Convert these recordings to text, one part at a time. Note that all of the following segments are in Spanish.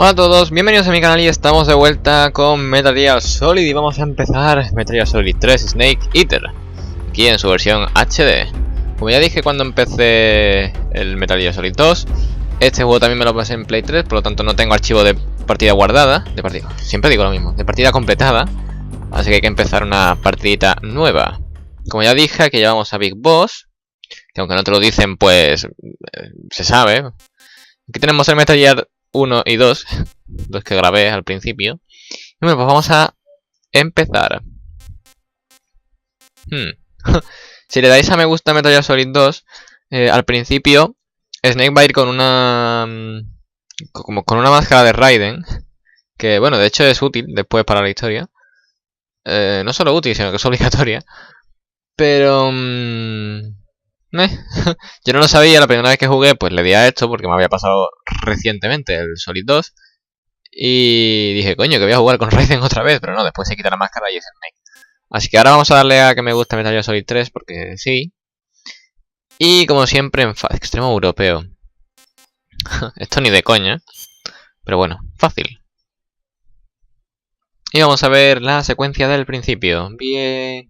Hola a todos, bienvenidos a mi canal y estamos de vuelta con Metal Gear Solid y vamos a empezar Metal Gear Solid 3 Snake Eater, aquí en su versión HD. Como ya dije cuando empecé el Metal Gear Solid 2, este juego también me lo pasé en Play 3, por lo tanto no tengo archivo de partida guardada, siempre digo lo mismo, de partida completada, así que hay que empezar una partidita nueva. Como ya dije, aquí llevamos a Big Boss, que aunque no te lo dicen, pues se sabe. Aquí tenemos el Metal Gear 1 y 2, los que grabé al principio. Y bueno, pues vamos a empezar. Si le dais a me gusta a Metal Gear Solid 2, al principio Snake va a ir con una como con una máscara de Raiden, que bueno, de hecho es útil después para la historia. No solo útil, sino que es obligatoria. Pero yo no lo sabía, la primera vez que jugué pues le di a esto porque me había pasado recientemente el Solid 2 y dije, coño, que voy a jugar con Raiden otra vez, pero no, después se quita la máscara y es Snake. Así que ahora vamos a darle a que me gusta Metal Gear Solid 3 porque sí. Y como siempre en extremo europeo. Esto ni de coña, pero bueno, fácil. Y vamos a ver la secuencia del principio. Bien.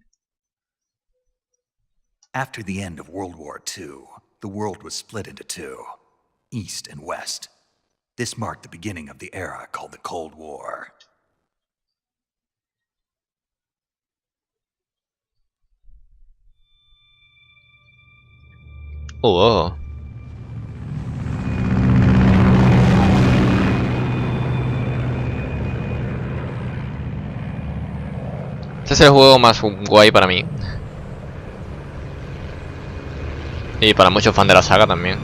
After the end of World War II, the world was split into two, East and West. This marked the beginning of the era called the Cold War. Oh. Este es el juego más guay para mí. Y para muchos fans de la saga también.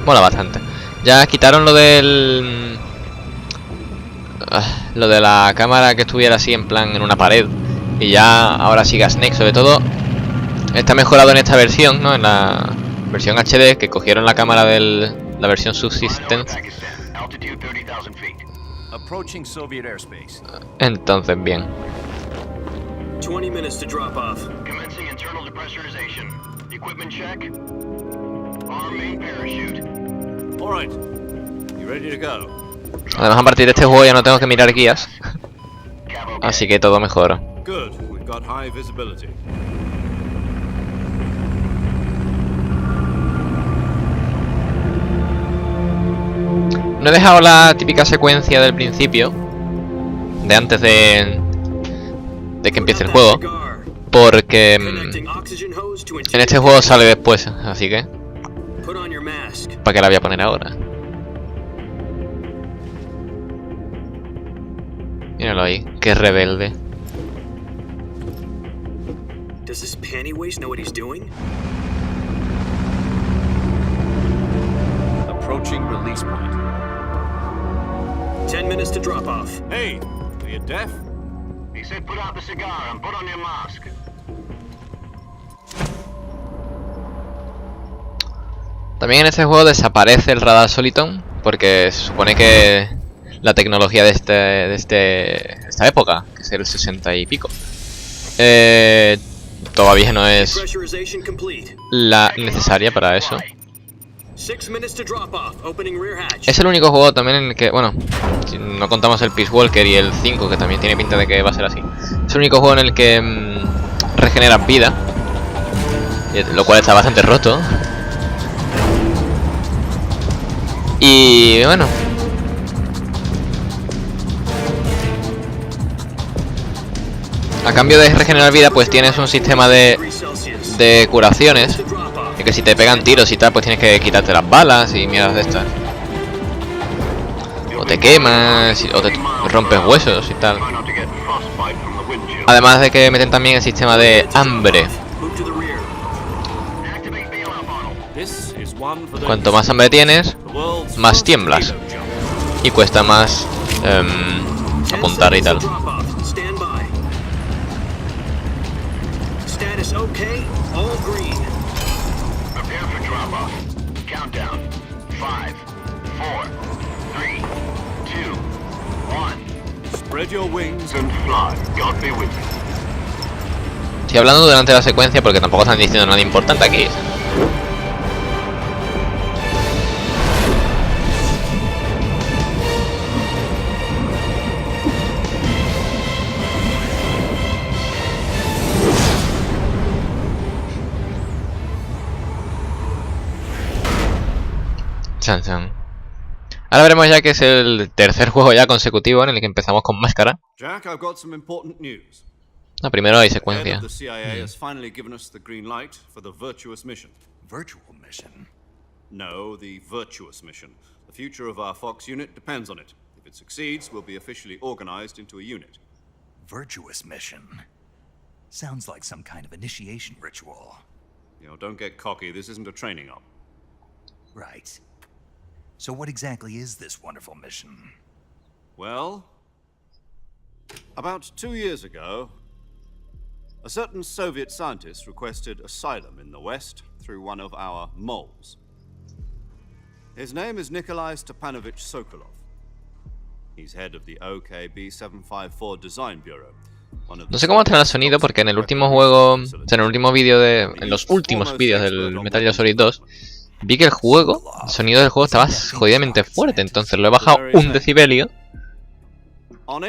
Mola bastante. Ya quitaron lo del... lo de la cámara que estuviera así en plan en una pared. Y ya ahora sigue Snake, sobre todo. Está mejorado en esta versión, ¿no? En la versión HD, que cogieron la cámara de la versión Subsistence. Entonces, bien. 20 minutes to drop off. Commencing internal depressurization. Equipment check. Arm main parachute. All right. You ready to go? Además, a partir de este juego ya no tengo que mirar guías. Así que todo mejor. Good. We've got high visibility. No he dejado la típica secuencia del principio, de antes de que empiece el juego, porque en este juego sale después, así que ¿para qué la voy a poner ahora? Míralo ahí, qué rebelde. Does this pantywaist know what he's doing? Approaching release point. 10 minutes to drop off. Hey, are you deaf? He said put out the cigar and put on your mask. También en este juego desaparece el radar Soliton, porque se supone que la tecnología de esta época, que es el 60 y pico, todavía no es la necesaria para eso. Es el único juego también en el que, bueno, si no contamos el Peace Walker y el 5, que también tiene pinta de que va a ser así, es el único juego en el que regeneras vida, lo cual está bastante roto. Y bueno, a cambio de regenerar vida, pues tienes un sistema de curaciones. Y que si te pegan tiros y tal, pues tienes que quitarte las balas y mierdas de estas. O te quemas, o te rompes huesos y tal. Además de que meten también el sistema de hambre. Cuanto más hambre tienes, más tiemblas. Y cuesta más apuntar y tal. Countdown. 5, 4, 3, 2, 1. Spread your wings And fly. God be with you. Estoy hablando durante la secuencia porque tampoco están diciendo nada importante aquí. Chan chan. Ahora veremos ya que es el tercer juego ya consecutivo en el que empezamos con máscara. Jack, I've got some important news. No, primero hay The head secuencia. of the CIA has finally given us the green light for the virtuous mission. Virtual mission? No, the virtuous mission. The future of our Fox unit depends on it. If it succeeds, we'll be officially organized into a unit. Virtuous mission? Sounds like some kind of initiation ritual. You know, don't get cocky. This isn't a training op. Right. So what exactly is this wonderful mission? Well, about 2 years ago, a certain Soviet scientist requested asylum in the West through one of our moles. His name is Nikolai Stepanovich Sokolov. He's head of the OKB 754 Design Bureau. No sé cómo tendrá el sonido porque en el último juego, o sea, en el último vídeo en los últimos vídeos del Metal Gear Solid 2, vi que el sonido del juego estaba jodidamente fuerte, entonces lo he bajado un decibelio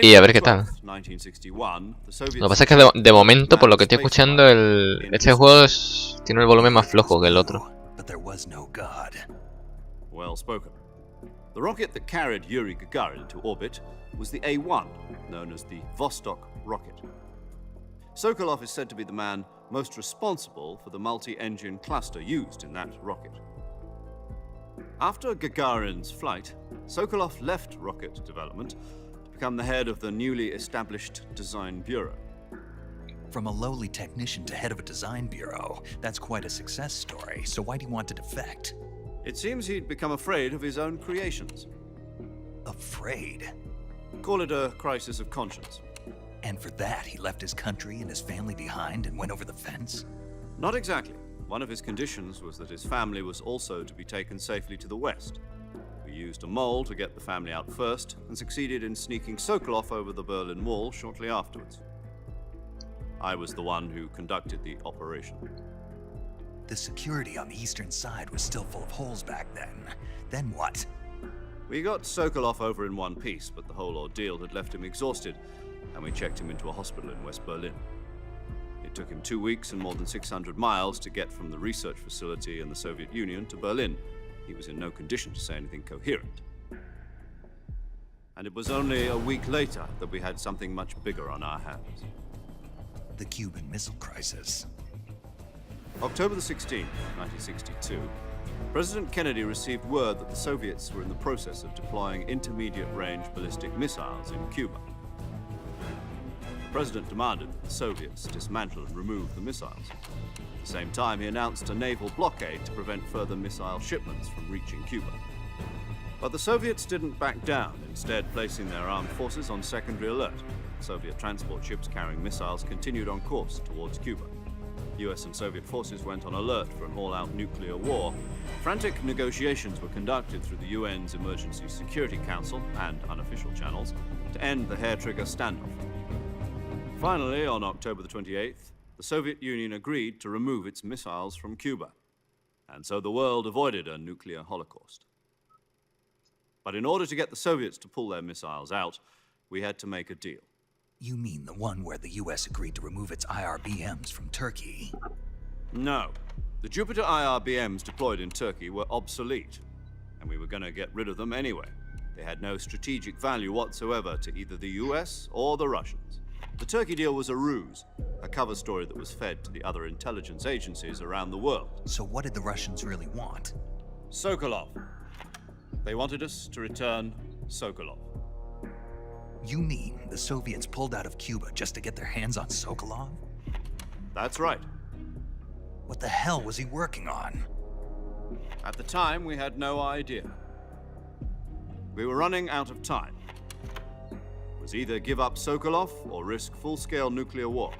y a ver qué tal. Lo que pasa es que de momento, por lo que estoy escuchando, este juego tiene el volumen más flojo que el otro. Well spoken. The rocket that carried Yuri Gagarin to orbit was the A-1, known as the Vostok rocket. Sokolov is said to be the man most responsible for the multi-engine cluster used in that rocket. After Gagarin's flight, Sokolov left rocket development to become the head of the newly established Design Bureau. From a lowly technician to head of a design bureau, that's quite a success story. So why do you want to defect? It seems he'd become afraid of his own creations. Afraid? Call it a crisis of conscience. And for that, he left his country and his family behind and went over the fence? Not exactly. One of his conditions was that his family was also to be taken safely to the west. We used a mole to get the family out first and succeeded in sneaking Sokolov over the Berlin Wall shortly afterwards. I was the one who conducted the operation. The security on the eastern side was still full of holes back then. Then what? We got Sokolov over in one piece, but the whole ordeal had left him exhausted, and we checked him into a hospital in West Berlin. It took him 2 weeks and more than 600 miles to get from the research facility in the Soviet Union to Berlin. He was in no condition to say anything coherent. And it was only a week later that we had something much bigger on our hands. The Cuban Missile Crisis. October the 16th, 1962, President Kennedy received word that the Soviets were in the process of deploying intermediate-range ballistic missiles in Cuba. The President demanded that the Soviets dismantle and remove the missiles. At the same time, he announced a naval blockade to prevent further missile shipments from reaching Cuba. But the Soviets didn't back down, instead placing their armed forces on secondary alert. Soviet transport ships carrying missiles continued on course towards Cuba. US and Soviet forces went on alert for an all-out nuclear war. Frantic negotiations were conducted through the UN's Emergency Security Council and unofficial channels to end the hair-trigger standoff. Finally, on October the 28th, the Soviet Union agreed to remove its missiles from Cuba. And so the world avoided a nuclear holocaust. But in order to get the Soviets to pull their missiles out, we had to make a deal. You mean the one where the US agreed to remove its IRBMs from Turkey? No. The Jupiter IRBMs deployed in Turkey were obsolete, and we were going to get rid of them anyway. They had no strategic value whatsoever to either the US or the Russians. The Turkey deal was a ruse, a cover story that was fed to the other intelligence agencies around the world. So what did the Russians really want? Sokolov. They wanted us to return Sokolov. You mean the Soviets pulled out of Cuba just to get their hands on Sokolov? That's right. What the hell was he working on? At the time, we had no idea. We were running out of time. It was either give up Sokolov or risk full-scale nuclear war.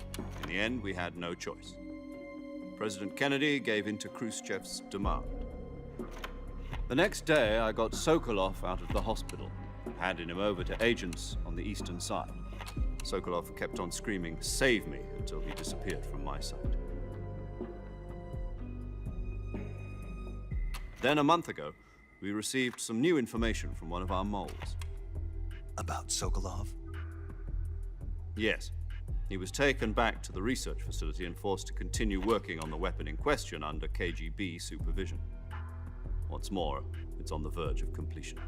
In the end, we had no choice. President Kennedy gave in to Khrushchev's demand. The next day, I got Sokolov out of the hospital, handing him over to agents on the eastern side. Sokolov kept on screaming, "Save me," until he disappeared from my sight. Then a month ago, we received some new information from one of our moles. About Sokolov? Yes. He was taken back to the research facility and forced to continue working on the weapon in question under KGB supervision. What's more, it's on the verge of completion.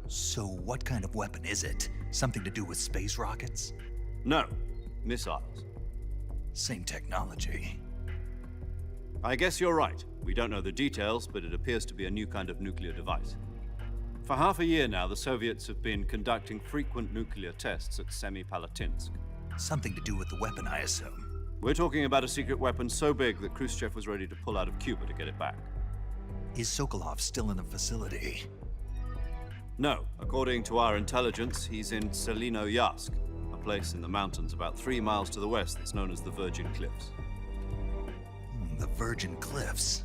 So what kind of weapon is it? Something to do with space rockets? No, missiles. Same technology. I guess you're right. We don't know the details, but it appears to be a new kind of nuclear device. For half a year now, the Soviets have been conducting frequent nuclear tests at Semipalatinsk. Something to do with the weapon, I assume. We're talking about a secret weapon so big that Khrushchev was ready to pull out of Cuba to get it back. Is Sokolov still in the facility? No, according to our intelligence, he's in Selinoyarsk, a place in the mountains about 3 miles to the west that's known as the Virgin Cliffs. The Virgin Cliffs.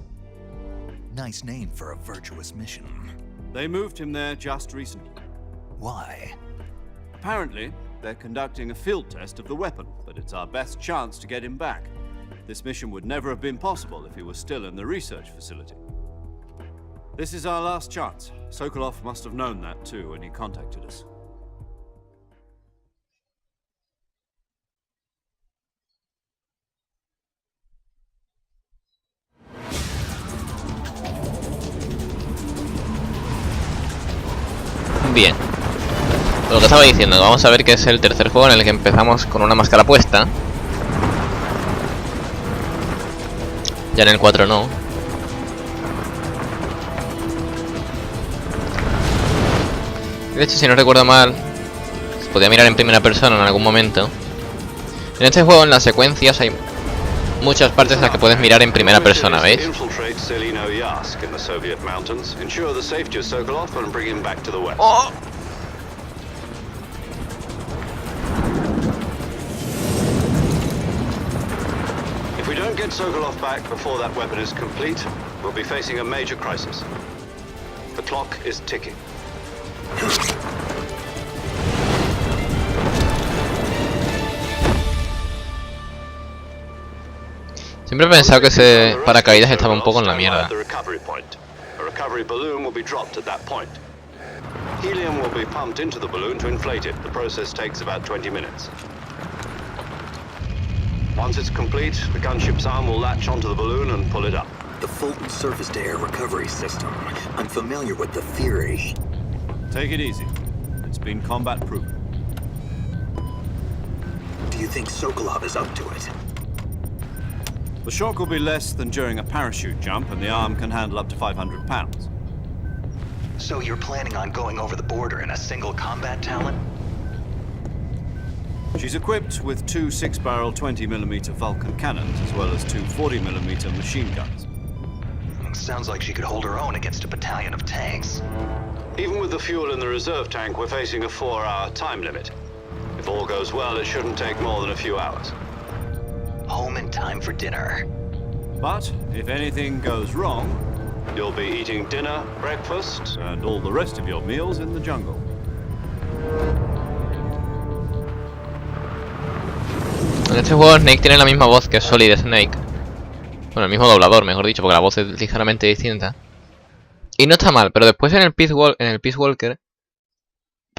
Nice name for a virtuous mission. They moved him there just recently. Why? Apparently, they're conducting a field test of the weapon, but it's our best chance to get him back. This mission would never have been possible if he was still in the research facility. This is our last chance. Sokolov must have known that too when he contacted us. Bien. Lo que estaba diciendo, vamos a ver que es el tercer juego en el que empezamos con una máscara puesta. Ya en el 4 no. De hecho, si no recuerdo mal, se podía mirar en primera persona en algún momento. En este juego, en las secuencias, hay muchas partes en las que puedes mirar en primera persona, ¿veis? ¡Oh! If we don't get Sokolov back before that weapon is complete, we'll be facing a major crisis. The clock is ticking. Siempre he pensado que ese paracaídas estaba un poco en la mierda. Helium will be pumped into the balloon to inflate it. The process takes about 20 minutes. Once it's complete, the gunship's arm will latch onto the balloon and pull it up. The Fulton surface-to-air recovery system. I'm familiar with the theory. Take it easy. It's been combat-proven. Do you think Sokolov is up to it? The shock will be less than during a parachute jump, and the arm can handle up to 500 pounds. So you're planning on going over the border in a single combat talent? She's equipped with 2 6-barrel 20mm Vulcan cannons, as well as 2 40mm machine guns. Sounds like she could hold her own against a battalion of tanks. Even with the fuel in the reserve tank, we're facing a 4-hour time limit. If all goes well, it shouldn't take more than a few hours. Home in time for dinner. But if anything goes wrong, you'll be eating dinner, breakfast, and all the rest of your meals in the jungle. En este juego Snake tiene la misma voz que Solid Snake. Bueno, el mismo doblador, mejor dicho, porque la voz es ligeramente distinta. Y no está mal, pero después en el Peace Walker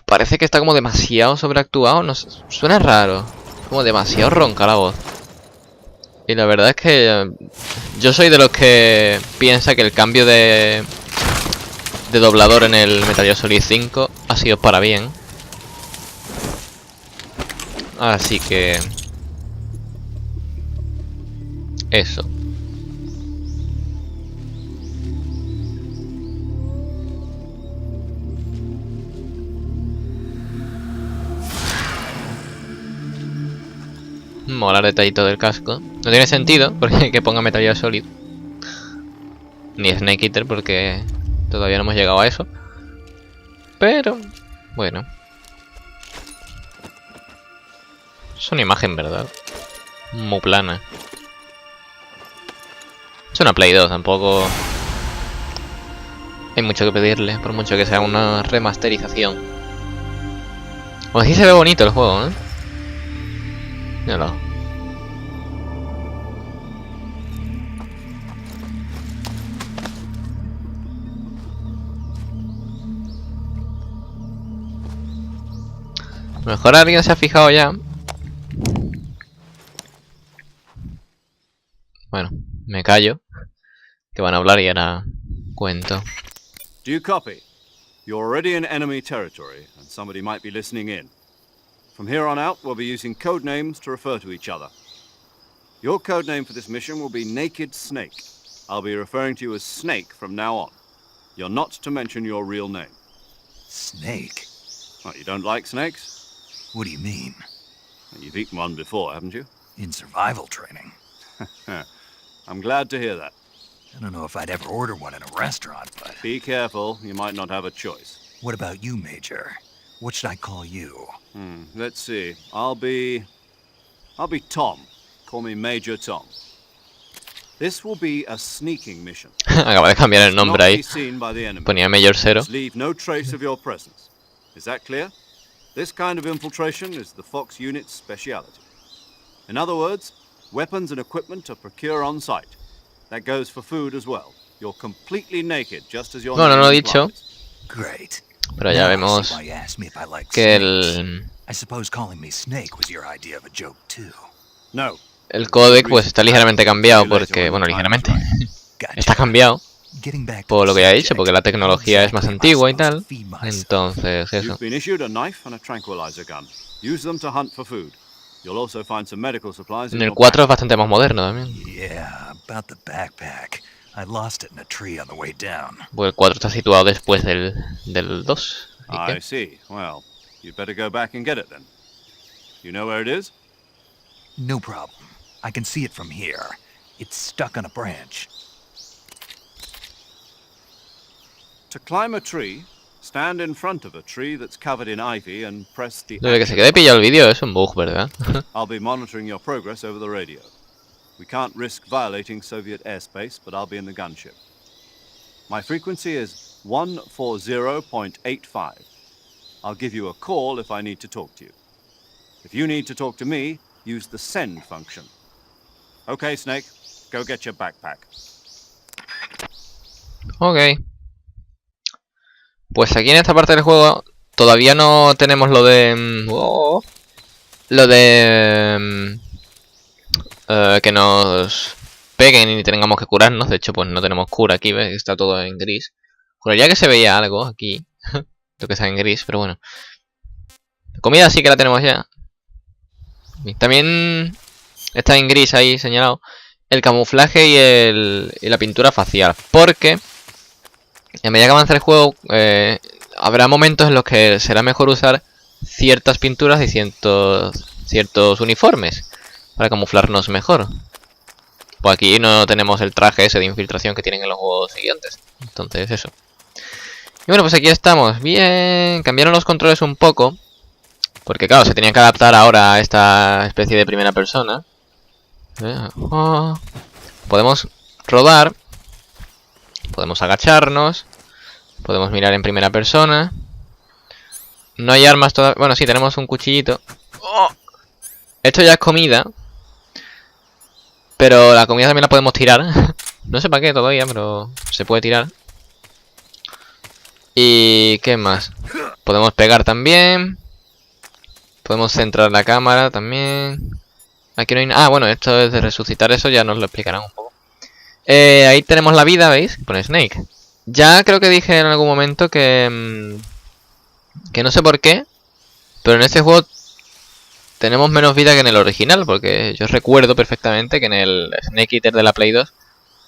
parece que está como demasiado sobreactuado. No sé, suena raro. Como demasiado ronca la voz. Y la verdad es que yo soy de los que piensa que el cambio de doblador en el Metal Gear Solid 5 ha sido para bien. Así que eso. Mola el detallito del casco. No tiene sentido porque que ponga Metal Gear Solid. Ni Snake Eater porque todavía no hemos llegado a eso. Pero bueno. Es una imagen, ¿verdad? Muy plana. Es una Play 2, tampoco hay mucho que pedirle, por mucho que sea una remasterización. Pues sí se ve bonito el juego, ¿eh? Míralo. A lo mejor alguien se ha fijado ya. Bueno, me callo. Que van a hablar y ahora cuento. Do you copy? You're already in enemy territory, and somebody might be listening in. From here on out, we'll be using code names to refer to each other. Your code name for this mission will be Naked Snake. I'll be referring to you as Snake from now on. You're not to mention your real name. Snake? Oh, you don't like snakes? What do you mean? You've eaten one before, haven't you? In survival training. I'm glad to hear that. I don't know if I'd ever order one in a restaurant, but... Be careful, you might not have a choice. What about you, Major? What should I call you? Let's see. I'll be Tom. Call me Major Tom. This will be a sneaking mission. Acaba de cambiar el nombre Not ahí. be seen by the enemy. Ponía Mayor 0. Leave no trace of your presence. Is that clear? This kind of infiltration is the Fox unit's speciality. In other words, weapons and equipment are procured on site. That goes for food as well. You're completely naked, just as your Bueno, no lo he name dicho. implies. Great. Pero ya Now I vemos see why you asked me if I like que snakes. I suppose calling me Snake was your idea of a joke, too. No. el códec pues está ligeramente cambiado porque, bueno, ligeramente está cambiado por lo que ya he dicho, porque la tecnología es más antigua y tal. Entonces, eso. You've been issued a knife and a tranquilizer gun. Use them to hunt for food. You'll also find some medical supplies En el 4 es bastante más moderno también. Yeah, about the backpack. I lost it in a tree on the way down. Pues el 4 está situado después del 2. I see. Well, you'd better go back and get it then. You know where it is? No problem. I can see it from here. It's stuck on a branch. To climb a tree, stand in front of a tree that's covered in ivy and press the Lo de que se action quede pillado el vídeo es un bug, ¿verdad? button. I'll be monitoring your progress over the radio. We can't risk violating Soviet airspace, but I'll be in the gunship. My frequency is 140.85. I'll give you a call if I need to talk to you. If you need to talk to me, use the send function. Okay, Snake, go get your backpack. Ok. Pues aquí en esta parte del juego todavía no tenemos lo de... que nos peguen y tengamos que curarnos. De hecho, pues no tenemos cura aquí, ¿ves? Está todo en gris. Juraría que se veía algo aquí. Lo que está en gris, pero bueno. La comida sí que la tenemos ya. Y también está en gris ahí señalado el camuflaje y la pintura facial. Porque a medida que avance el juego habrá momentos en los que será mejor usar ciertas pinturas y ciertos uniformes para camuflarnos mejor. Pues aquí no tenemos el traje ese de infiltración que tienen en los juegos siguientes. Entonces eso. Y bueno, pues aquí estamos. Bien, cambiaron los controles un poco. Porque claro, se tenían que adaptar ahora a esta especie de primera persona. Podemos rodar. Podemos agacharnos. Podemos mirar en primera persona. No hay armas todavía. Bueno, sí, tenemos un cuchillito. Esto ya es comida. Pero la comida también la podemos tirar. No sé para qué todavía, pero se puede tirar. ¿Y qué más? Podemos pegar también. Podemos centrar la cámara también. Aquí no hay nada. Ah, bueno, esto es de resucitar. Eso ya nos lo explicarán un poco. Ahí tenemos la vida, ¿veis? Pone Snake. Ya creo que dije en algún momento que no sé por qué, pero en este juego tenemos menos vida que en el original, porque yo recuerdo perfectamente que en el Snake Eater de la Play 2,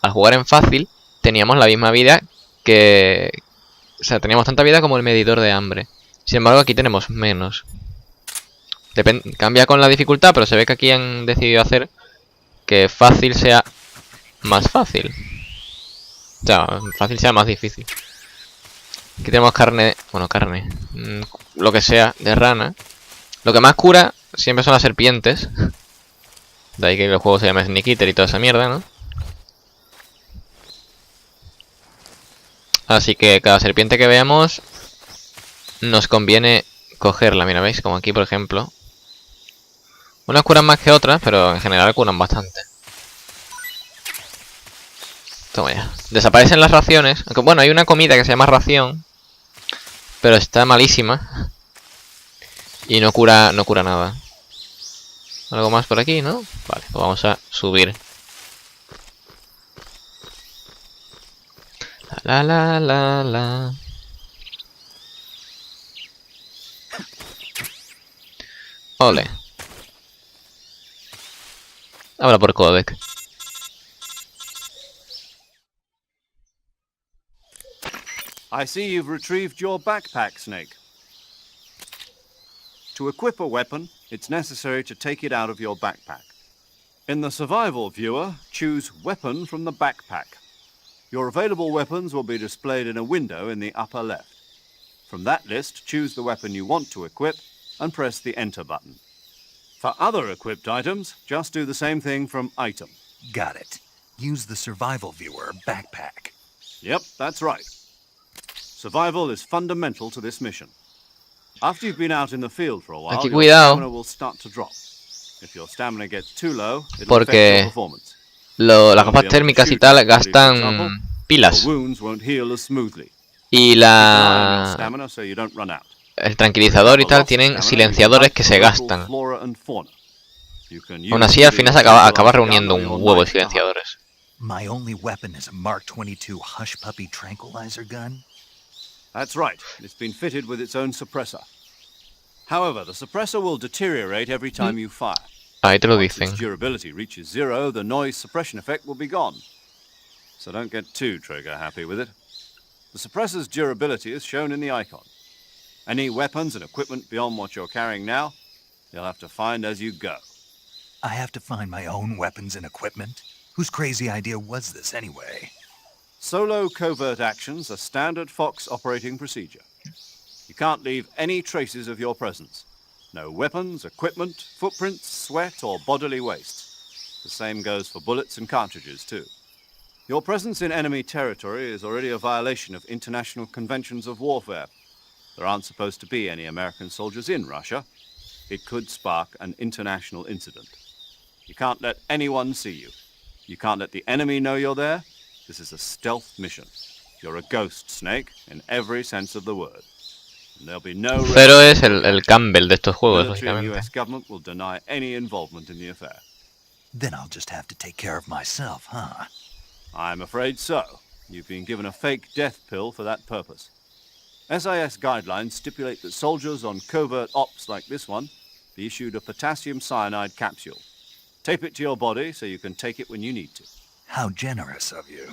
al jugar en fácil, teníamos la misma vida que... O sea, teníamos tanta vida como el medidor de hambre. Sin embargo, aquí tenemos menos. Cambia con la dificultad, pero se ve que aquí han decidido hacer que fácil sea más fácil. O sea, fácil sea más difícil. Aquí tenemos carne, bueno, carne, lo que sea, de rana. Lo que más cura siempre son las serpientes. De ahí que el juego se llama Snake Eater y toda esa mierda, ¿no? Así que cada serpiente que veamos nos conviene cogerla. Mira, ¿veis? Como aquí, por ejemplo. Unas curan más que otras, pero en general curan bastante. Toma ya. Desaparecen las raciones. Aunque bueno, hay una comida que se llama ración, pero está malísima. Y no cura nada. ¿Algo más por aquí, no? Vale, pues vamos a subir. La la la la. Ole. Habla por codec. I see you've retrieved your backpack, Snake. To equip a weapon, it's necessary to take it out of your backpack. In the survival viewer, choose Weapon from the backpack. Your available weapons will be displayed in a window in the upper left. From that list, choose the weapon you want to equip and press the Enter button. For other equipped items, just do the same thing from Item. Got it. Use the survival viewer backpack. Yep, that's right. Survival is fundamental to this mission. After you've been out in the field for a while, Aquí your cuidado. stamina will start to drop. If your stamina gets too low, it'll Porque affect your performance. las gafas térmicas y tal gastan pilas. Wounds won't heal as smoothly. Y la... Stamina so you don't run out. el tranquilizador y tal tienen silenciadores que se gastan. Aún así, al final se acaba reuniendo un huevo de silenciadores. My only weapon is a Mark 22 Hush Puppy tranquilizer gun? That's right. It's been fitted with its own suppressor. However, the suppressor will deteriorate every time you fire. Ahí te lo Once dicen. its durability reaches 0, the noise suppression effect will be gone. So don't get too trigger happy with it. The suppressor's durability is shown in the icon. Any weapons and equipment beyond what you're carrying now, you'll have to find as you go. I have to find my own weapons and equipment? Whose crazy idea was this anyway? Solo covert actions are standard Fox operating procedure. You can't leave any traces of your presence. No weapons, equipment, footprints, sweat, or bodily waste. The same goes for bullets and cartridges, too. Your presence in enemy territory is already a violation of international conventions of warfare. There aren't supposed to be any American soldiers in Russia. It could spark an international incident. You can't let anyone see you. You can't let the enemy know you're there. This is a stealth mission. You're a ghost, Snake, in every sense of the word. And there'll be no... Cero es el Campbell de estos juegos, military and básicamente. US government will deny any involvement in the affair. Then I'll just have to take care of myself, huh? I'm afraid so. You've been given a fake death pill for that purpose. SIS guidelines stipulate that soldiers on covert ops like this one be issued a potassium cyanide capsule. Tape it to your body so you can take it when you need to. How generous of you.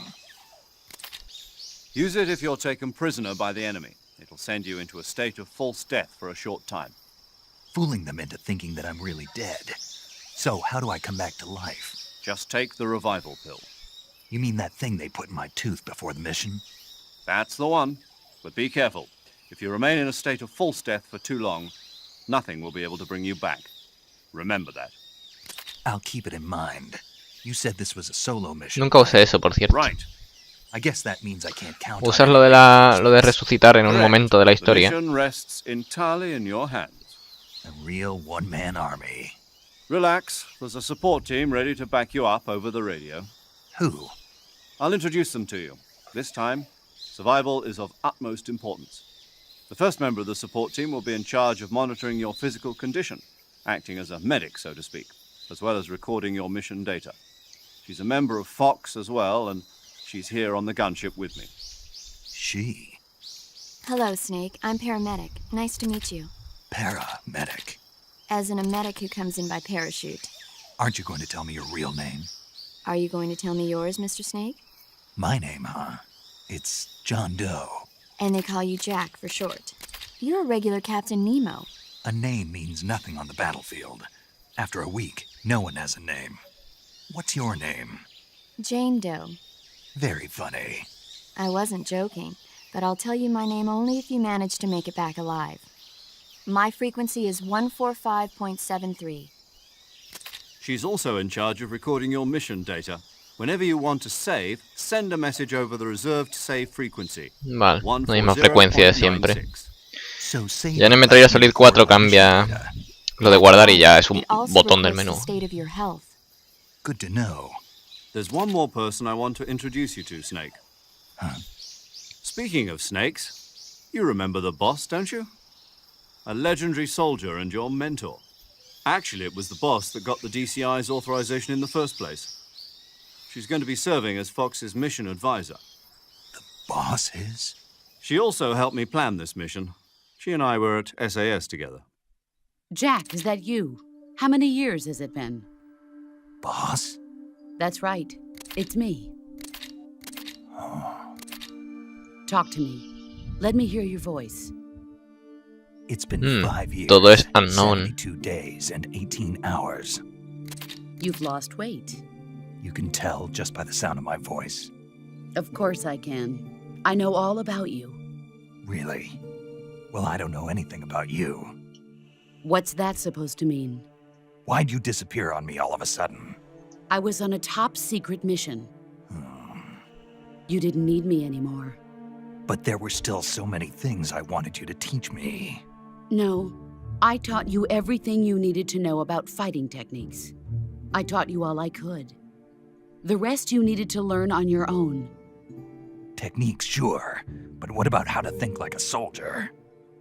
Use it if you're taken prisoner by the enemy. It'll send you into a state of false death for a short time. Fooling them into thinking that I'm really dead. So, how do I come back to life? Just take the revival pill. You mean that thing they put in my tooth before the mission? That's the one. But be careful. If you remain in a state of false death for too long, nothing will be able to bring you back. Remember that. I'll keep it in mind. You said this was a solo mission. Nunca usé eso, por cierto. Right. I guess that means I can't count Usar on lo de resucitar en un Correct. momento de la The historia. mission rests entirely in your hands. a real one-man army. Relax. There's a support team ready to back you up over the radio. Who? I'll introduce them to you. This time, survival is of utmost importance. The first member of the support team will be in charge of monitoring your physical condition, acting as a medic, so to speak, as well as recording your mission data. She's a member of Fox as well, and she's here on the gunship with me. She. Hello, Snake. I'm paramedic. Nice to meet you. Paramedic. As in a medic who comes in by parachute. Aren't you going to tell me your real name? Are you going to tell me yours, Mr. Snake? My name, huh? It's John Doe. And they call you Jack for short. You're a regular Captain Nemo. A name means nothing on the battlefield. After a week, no one has a name. What's your name? Jane Doe. Very funny. I wasn't joking, but I'll tell you my name only if you manage to make it back alive. My frequency is 145.73. She's also in charge of recording your mission data. Whenever you want to save, send a message over the reserved save frequency. Vale, la misma frecuencia de siempre. 140.96. So save Ya en el Metal Gear Solid 4 cambia lo de guardar y ya es un botón del menú. State of your health. Good to know. There's one more person I want to introduce you to, Snake. Huh? Speaking of snakes, you remember the boss, don't you? A legendary soldier and your mentor. Actually, it was the boss that got the DCI's authorization in the first place. She's going to be serving as Fox's mission advisor. boss is? She also helped me plan this mission. She and I were at SAS together. Jack, is that you? How many years has it been? Boss? That's right. It's me. Talk to me. Let me hear your voice. It's been 5 years, todo es unknown. 72 days, and 18 hours. You've lost weight. You can tell just by the sound of my voice. Of course I can. I know all about you. Really? Well, I don't know anything about you. What's that supposed to mean? Why'd you disappear on me all of a sudden? I was on a top-secret mission. You didn't need me anymore. But there were still so many things I wanted you to teach me. No, I taught you everything you needed to know about fighting techniques. I taught you all I could. The rest you needed to learn on your own. Techniques, sure. But what about how to think like a soldier?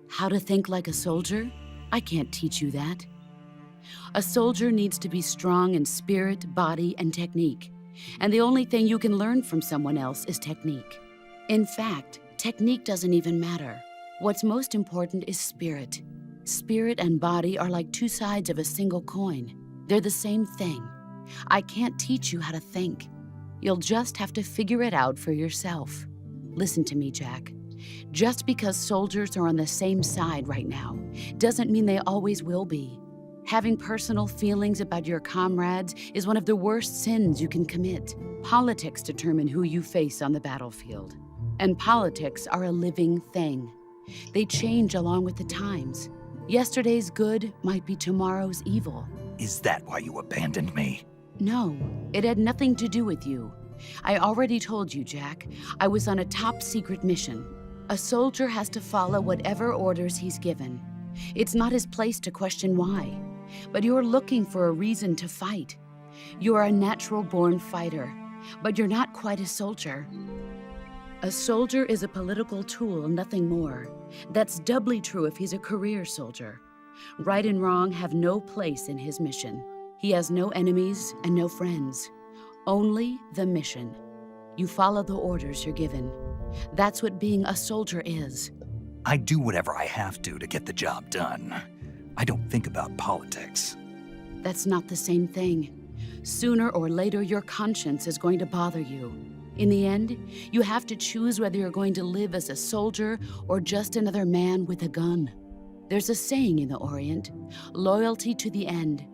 How to think like a soldier? I can't teach you that. A soldier needs to be strong in spirit, body, and technique. And the only thing you can learn from someone else is technique. In fact, technique doesn't even matter. What's most important is spirit. Spirit and body are like two sides of a single coin. They're the same thing. I can't teach you how to think. You'll just have to figure it out for yourself. Listen to me, Jack. Just because soldiers are on the same side right now doesn't mean they always will be. Having personal feelings about your comrades is one of the worst sins you can commit. Politics determine who you face on the battlefield. And politics are a living thing. They change along with the times. Yesterday's good might be tomorrow's evil. Is that why you abandoned me? No, it had nothing to do with you. I already told you, Jack. I was on a top-secret mission. A soldier has to follow whatever orders he's given. It's not his place to question why. But you're looking for a reason to fight. You're a natural-born fighter, but you're not quite a soldier. A soldier is a political tool, nothing more. That's doubly true if he's a career soldier. Right and wrong have no place in his mission. He has no enemies and no friends. Only the mission. You follow the orders you're given. That's what being a soldier is. I do whatever I have to get the job done. I don't think about politics. That's not the same thing. Sooner or later, your conscience is going to bother you. In the end, you have to choose whether you're going to live as a soldier or just another man with a gun. There's a saying in the Orient, loyalty to the end.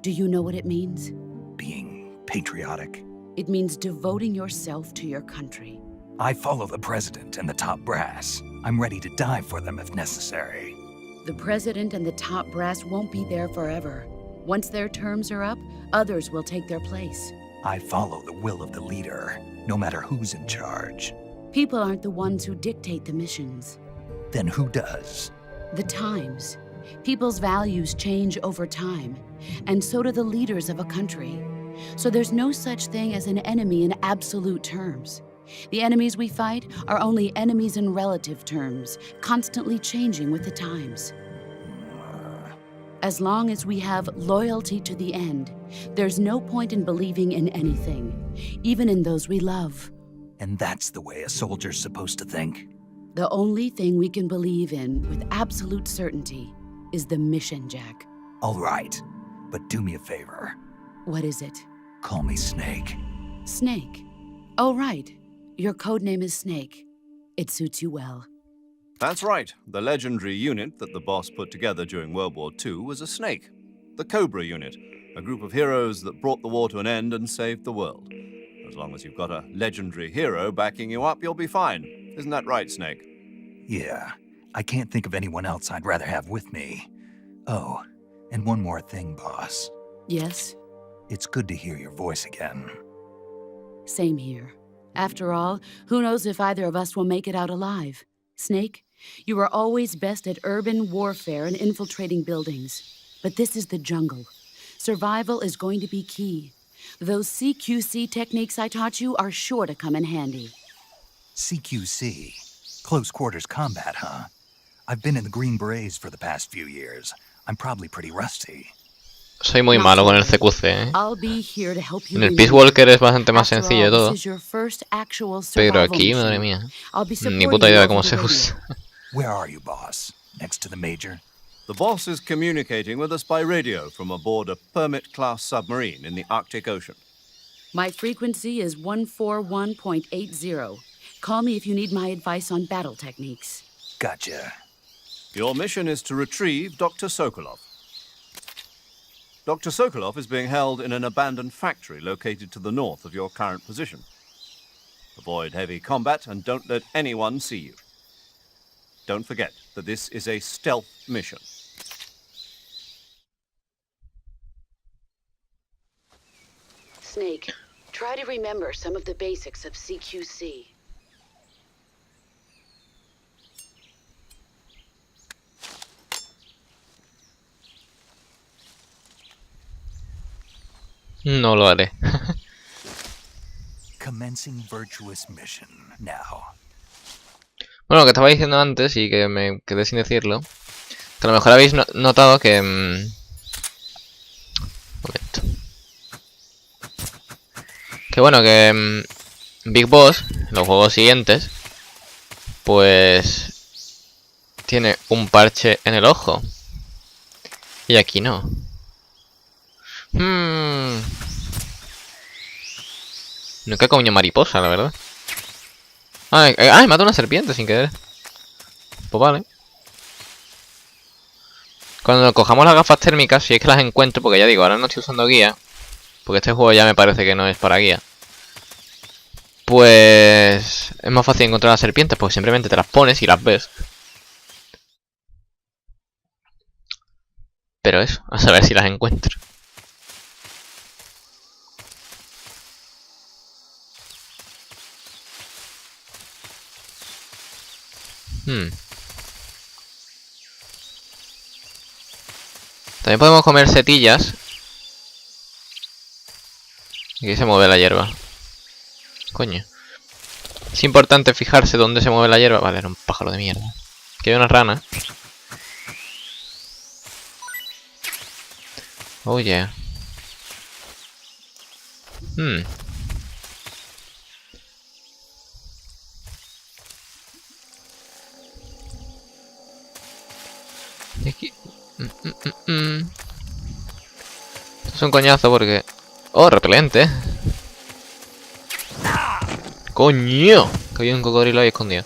Do you know what it means? Being patriotic. It means devoting yourself to your country. I follow the president and the top brass. I'm ready to die for them if necessary. The president and the top brass won't be there forever. Once their terms are up, others will take their place. I follow the will of the leader, no matter who's in charge. People aren't the ones who dictate the missions. Then who does? The times. People's values change over time, and so do the leaders of a country. So there's no such thing as an enemy in absolute terms. The enemies we fight are only enemies in relative terms, constantly changing with the times. As long as we have loyalty to the end, there's no point in believing in anything, even in those we love. And that's the way a soldier's supposed to think? The only thing we can believe in with absolute certainty is the mission, Jack. All right, but do me a favor. What is it? Call me Snake. Snake. Oh, right. Your code name is Snake. It suits you well. That's right. The legendary unit that the boss put together during World War II was a snake. The Cobra unit, a group of heroes that brought the war to an end and saved the world. As long as you've got a legendary hero backing you up, you'll be fine. Isn't that right, Snake? Yeah, I can't think of anyone else I'd rather have with me. Oh, and one more thing, boss. Yes? It's good to hear your voice again. Same here. After all, who knows if either of us will make it out alive? Snake, you are always best at urban warfare and infiltrating buildings. But this is the jungle. Survival is going to be key. Those CQC techniques I taught you are sure to come in handy. CQC? Close quarters combat, huh? I've been in the Green Berets for the past few years. I'm probably pretty rusty. Soy muy malo con el CQC, ¿eh? I'll be here to help you En el remember. Peace Walker es bastante más After sencillo all, todo. this is your first actual Pero survival aquí, madre mission. mía, I'll be ni supporting puta you idea de over cómo the se radio. usa. Where are you, boss? Next to the Major? The boss is communicating with us by radio from aboard a Permit-class submarine in the Arctic Ocean. My frequency is 141.80. Call me if you need my advice on battle techniques. Gotcha. Your mission is to retrieve Dr. Sokolov. Dr. Sokolov is being held in an abandoned factory located to the north of your current position. Avoid heavy combat and don't let anyone see you. Don't forget that this is a stealth mission. Snake, try to remember some of the basics of CQC. No lo haré. Commencing virtuous mission now. Bueno, lo que estaba diciendo antes y que me quedé sin decirlo, que a lo mejor habéis notado que... un momento. Que bueno, que Big Boss, los juegos siguientes, pues... tiene un parche en el ojo. Y aquí no. Nunca comió mariposa, la verdad. Ay, mató una serpiente sin querer. Pues vale. Cuando cojamos las gafas térmicas, si es que las encuentro, porque ya digo, ahora no estoy usando guía, porque este juego ya me parece que no es para guía. Pues es más fácil encontrar las serpientes, porque simplemente te las pones y las ves. Pero eso, a saber si las encuentro. También podemos comer setillas. Aquí se mueve la hierba. Coño. Es importante fijarse dónde se mueve la hierba. Vale, era un pájaro de mierda. Aquí hay una rana. Oh yeah. Y aquí... Esto es un coñazo porque... ¡Oh, repelente! ¡Coño! Que había un cocodrilo ahí escondido.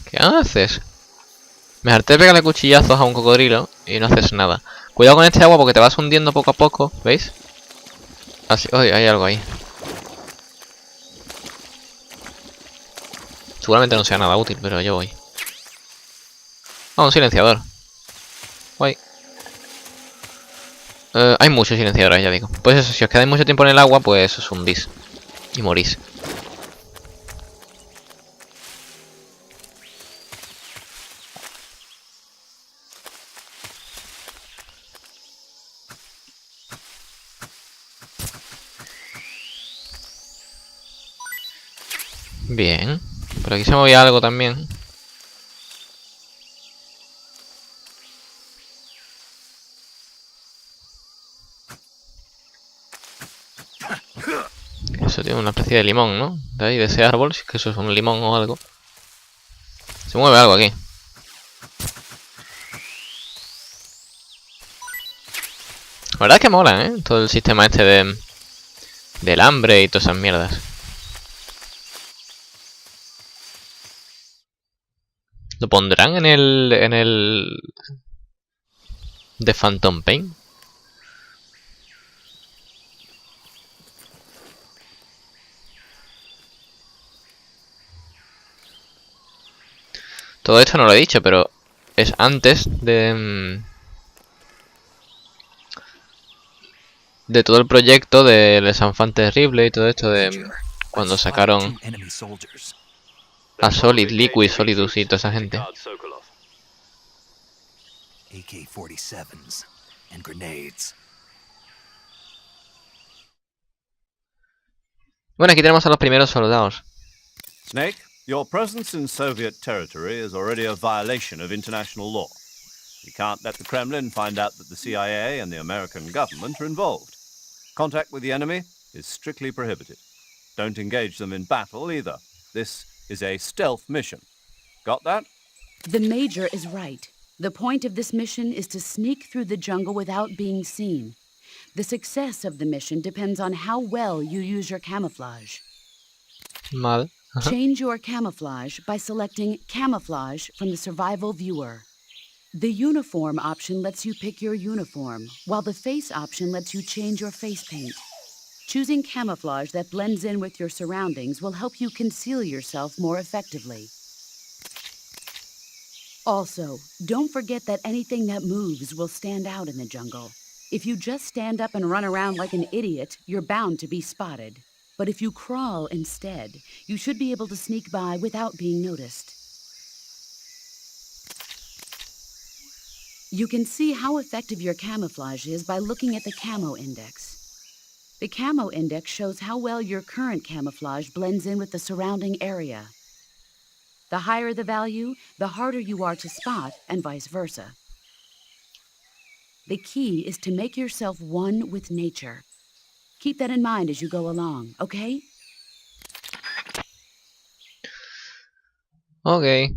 ¿Qué haces? Me harté pegarle cuchillazos a un cocodrilo y no haces nada. Cuidado con este agua porque te vas hundiendo poco a poco, ¿veis? Así, oh, hay algo ahí. Seguramente no sea nada útil, pero yo voy. Ah, un silenciador. Guay. Hay muchos silenciadores, ya digo. Pues eso, si os quedáis mucho tiempo en el agua, pues os hundís. Y morís. Bien. Por aquí se movía algo también. Eso tiene una especie de limón, ¿no? De ahí, de ese árbol, si es que eso es un limón o algo. Se mueve algo aquí. La verdad es que mola, ¿eh? Todo el sistema este del hambre y todas esas mierdas. ¿Lo pondrán en el de Phantom Pain? Todo esto no lo he dicho, pero es antes de todo el proyecto de Les Enfants Terribles y todo esto de cuando sacaron a Solid, Liquid, Solidus y toda esa gente. AK-47s and grenades. Bueno, aquí tenemos a los primeros soldados. Snake, Your presence in Soviet territory is already a violation of international law. You can't let the Kremlin find out that the CIA and the American government are involved. Contact with the enemy is strictly prohibited. Don't engage them in battle either. This is a stealth mission. Got that? The Major is right. The point of this mission is to sneak through the jungle without being seen. The success of the mission depends on how well you use your camouflage. Mal. Change your camouflage by selecting Camouflage from the Survival Viewer. The Uniform option lets you pick your uniform, while the Face option lets you change your face paint. Choosing camouflage that blends in with your surroundings will help you conceal yourself more effectively. Also, don't forget that anything that moves will stand out in the jungle. If you just stand up and run around like an idiot, you're bound to be spotted. But if you crawl instead, you should be able to sneak by without being noticed. You can see how effective your camouflage is by looking at the Camo Index. The Camo Index shows how well your current camouflage blends in with the surrounding area. The higher the value, the harder you are to spot, and vice versa. The key is to make yourself one with nature. Keep that in mind as you go along, okay? Ok.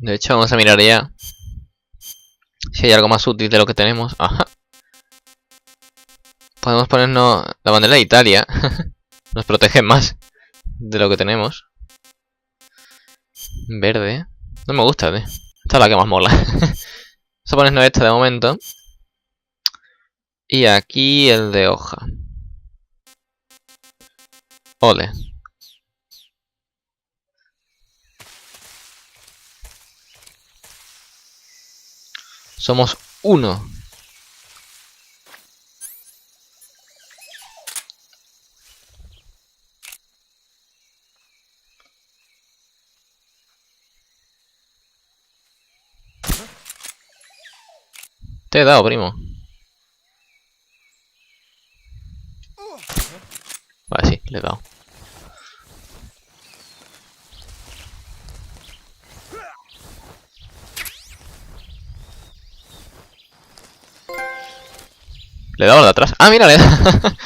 De hecho, vamos a mirar ya si hay algo más útil de lo que tenemos. Ajá. Podemos ponernos la bandera de Italia. Nos protege más de lo que tenemos. Verde. No me gusta, Esta es la que más mola. Vamos a ponernos esta de momento. Y aquí el de hoja. Ole. Somos uno. Te he dado, primo. Vale, sí, le he dado. Le he dado al de atrás. Ah, mira, le he dado.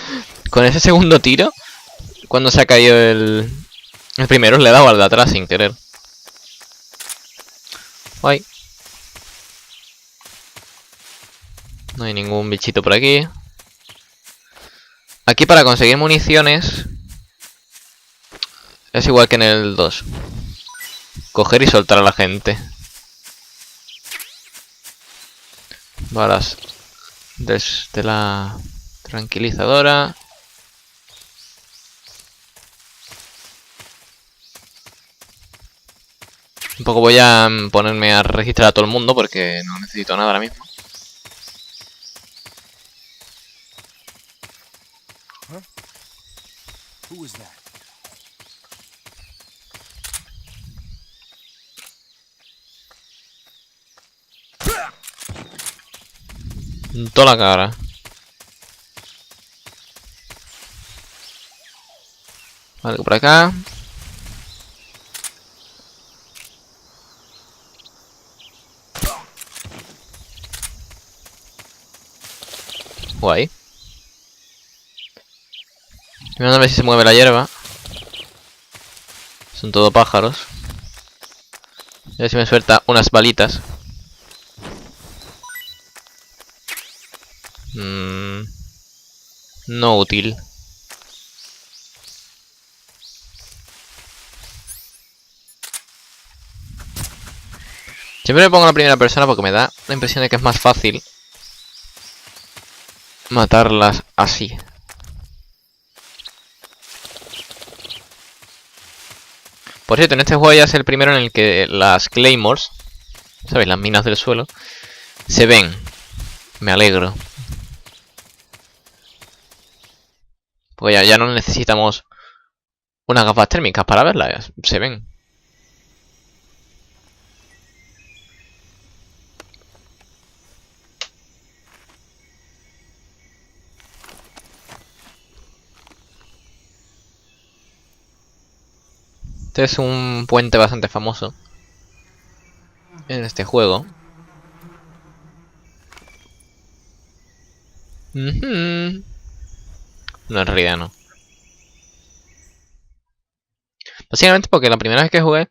Con ese segundo tiro, cuando se ha caído el primero, le he dado al de atrás sin querer. Guay. No hay ningún bichito por aquí. Aquí para conseguir municiones es igual que en el 2. Coger y soltar a la gente. Balas desde la tranquilizadora. Un poco voy a ponerme a registrar a todo el mundo porque no necesito nada ahora mismo. Who was that? En toda la cara. Vale, por acá. Guay. Mirando a ver si se mueve la hierba. Son todo pájaros. A ver si me suelta unas balitas. No útil. Siempre me pongo la primera persona porque me da la impresión de que es más fácil matarlas así. Por cierto, en este juego ya es el primero en el que las claymores, ¿sabéis? Las minas del suelo, se ven. Me alegro. Pues ya no necesitamos unas gafas térmicas para verlas, se ven. Este es un puente bastante famoso en este juego. No, en realidad no. Básicamente porque la primera vez que jugué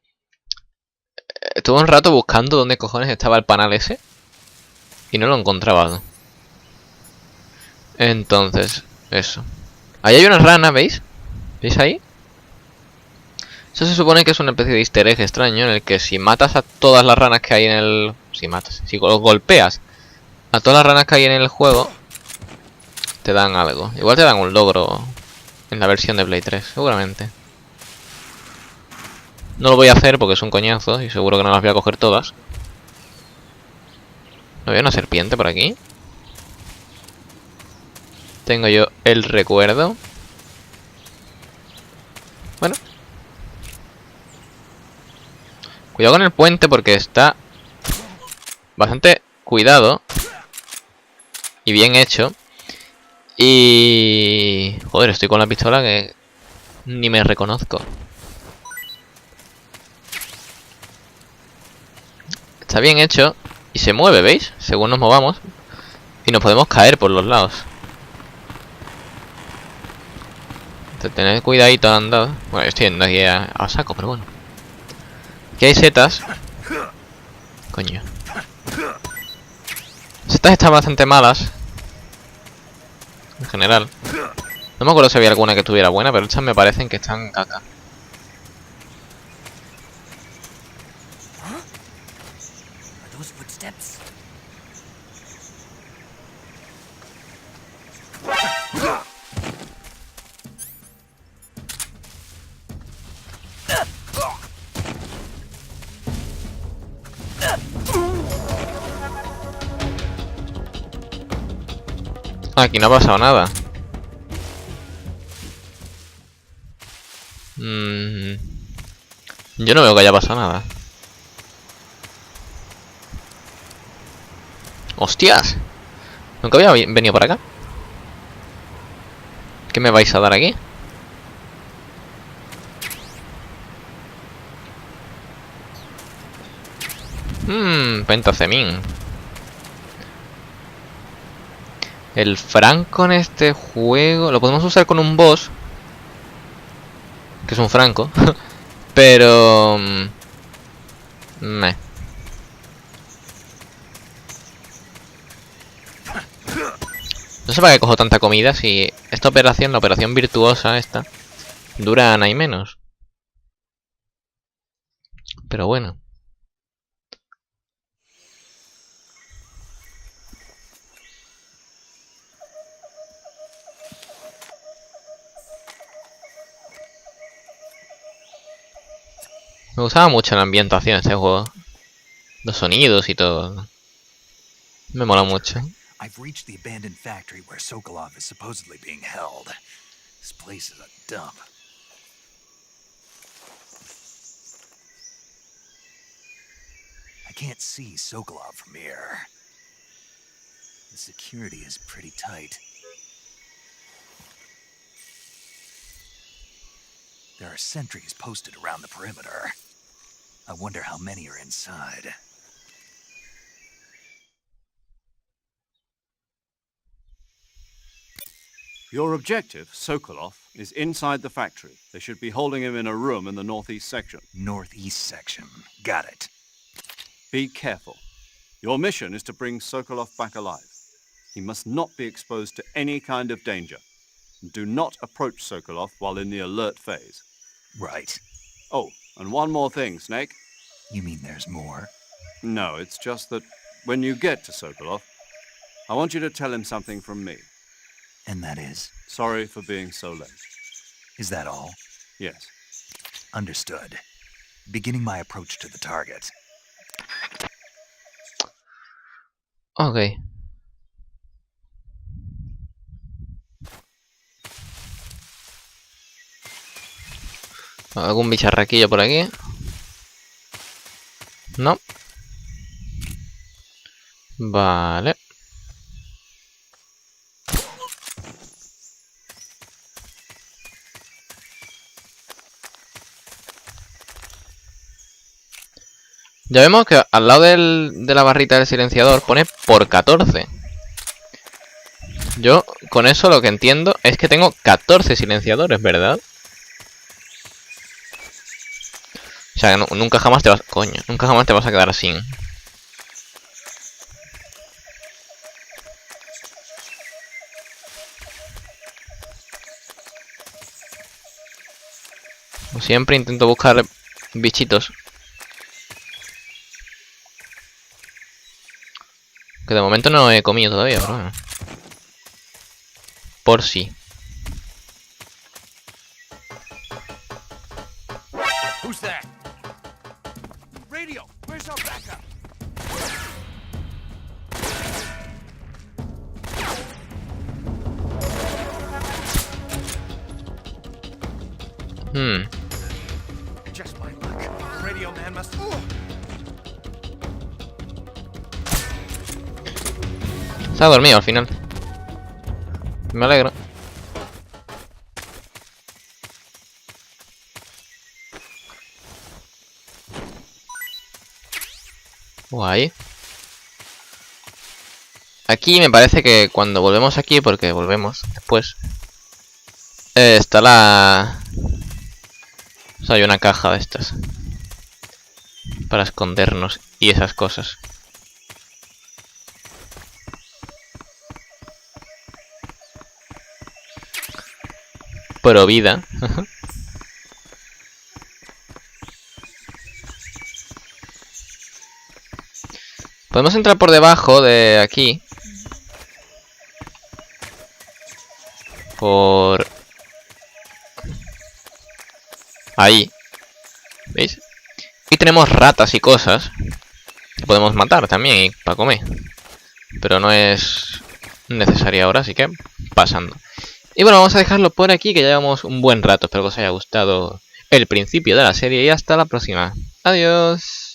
estuve un rato buscando dónde cojones estaba el panal ese y no lo encontraba. Entonces, eso. Ahí hay una rana, ¿veis? ¿Veis ahí? Eso se supone que es una especie de easter egg extraño en el que si matas a todas las ranas que hay en el... Si golpeas a todas las ranas que hay en el juego, te dan algo. Igual te dan un logro en la versión de Play 3, seguramente. No lo voy a hacer porque es un coñazo y seguro que no las voy a coger todas. ¿No veo una serpiente por aquí? Tengo yo el recuerdo. Bueno. Cuidado con el puente porque está bastante cuidado y bien hecho. Y... joder, estoy con la pistola que ni me reconozco. Está bien hecho y se mueve, ¿veis? Según nos movamos. Y nos podemos caer por los lados. Tened cuidadito al andar. Bueno, estoy yendo aquí a saco, pero bueno. Aquí hay setas. Coño. Setas están bastante malas. En general. No me acuerdo si había alguna que estuviera buena, pero estas me parecen que están caca. Aquí no ha pasado nada. Yo no veo que haya pasado nada. ¡Hostias! Nunca había venido por acá. ¿Qué me vais a dar aquí? Pentacemín. El franco en este juego lo podemos usar con un boss, que es un franco. Pero... meh. No sé para qué cojo tanta comida si esta operación, la operación virtuosa esta, dura nada y menos. Pero bueno. Me gustaba mucho la ambientación de este juego. Los sonidos y todo. Me mola mucho. I've reached the abandoned factory where Sokolov is supposedly being held. This place is a dump. I can't see Sokolov from here. The security is pretty tight. There are sentries posted around the perimeter. I wonder how many are inside. Your objective, Sokolov, is inside the factory. They should be holding him in a room in the northeast section. Northeast section. Got it. Be careful. Your mission is to bring Sokolov back alive. He must not be exposed to any kind of danger. Do not approach Sokolov while in the alert phase. Right. Oh, and one more thing, Snake. You mean there's more? No, it's just that when you get to Sokolov, I want you to tell him something from me. And that is? Sorry for being so late. Is that all? Yes. Understood. Beginning my approach to the target. Ok. ¿Algún bicharraquillo por aquí? No. Vale. Ya vemos que al lado de la barrita del silenciador pone por 14. Yo con eso lo que entiendo es que tengo 14 silenciadores, ¿verdad? O sea, que nunca jamás te vas... Coño, nunca jamás te vas a quedar sin. Como siempre intento buscar bichitos. Que de momento no he comido todavía, pero bueno. Por si. Who's that? Radio, where's our backup? Just my luck. Radio man must. Se ha dormido al final. Me alegro. Guay. Aquí me parece que cuando volvemos aquí, porque volvemos después, está la... O sea, hay una caja de estas para escondernos y esas cosas. Pro vida. Podemos entrar por debajo de aquí. Por... ahí. ¿Veis? Y tenemos ratas y cosas que podemos matar también para comer. Pero no es necesario ahora, así que pasando. Y bueno, vamos a dejarlo por aquí, que ya llevamos un buen rato. Espero que os haya gustado el principio de la serie y hasta la próxima. Adiós.